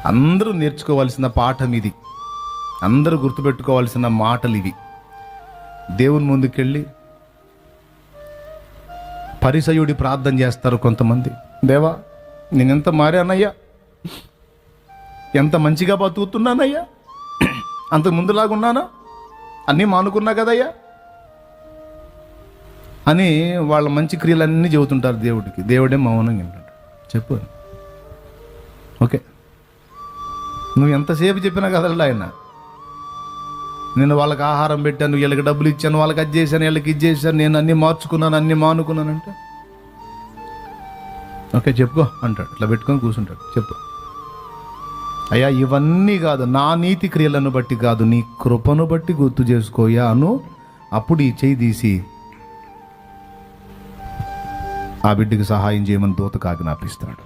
అందరూ నేర్చుకోవాల్సిన పాఠం ఇది, అందరూ గుర్తుపెట్టుకోవాల్సిన మాటలు ఇవి. దేవుని ముందుకెళ్ళి పరిసయుడి ప్రార్థన చేస్తారు కొంతమంది. దేవా, నేనెంత మారానయ్యా, ఎంత మంచిగా బతుకుతున్నానయ్యా, అంతకు ముందులాగున్నానా, అన్నీ మానుకున్నా కదయ్యా అని వాళ్ళ మంచి క్రియలన్నీ చెబుతుంటారు దేవుడికి. దేవుడే మౌనంగా వింటాడు. చెప్పు, ఓకే, నువ్వు ఎంతసేపు చెప్పినా కదలే ఆయన. నేను వాళ్ళకి ఆహారం పెట్టాను, వీళ్ళకి డబ్బులు ఇచ్చాను, వాళ్ళకి అది చేశాను, వీళ్ళకి ఇది చేశాను, నేను అన్నీ మార్చుకున్నాను, అన్నీ మానుకున్నానంటే ఓకే చెప్పుకో అంటాడు. ఇట్లా పెట్టుకొని కూర్చుంటాడు. చెప్పు అయ్యా, ఇవన్నీ కాదు, నా నీతి క్రియలను బట్టి కాదు, నీ కృపను బట్టి గుర్తు చేసుకోయా అను. అప్పుడు ఈ చేయి తీసి ఆ బిడ్డకి సహాయం చేయమని దూతకు ఆజ్ఞాపిస్తాడు.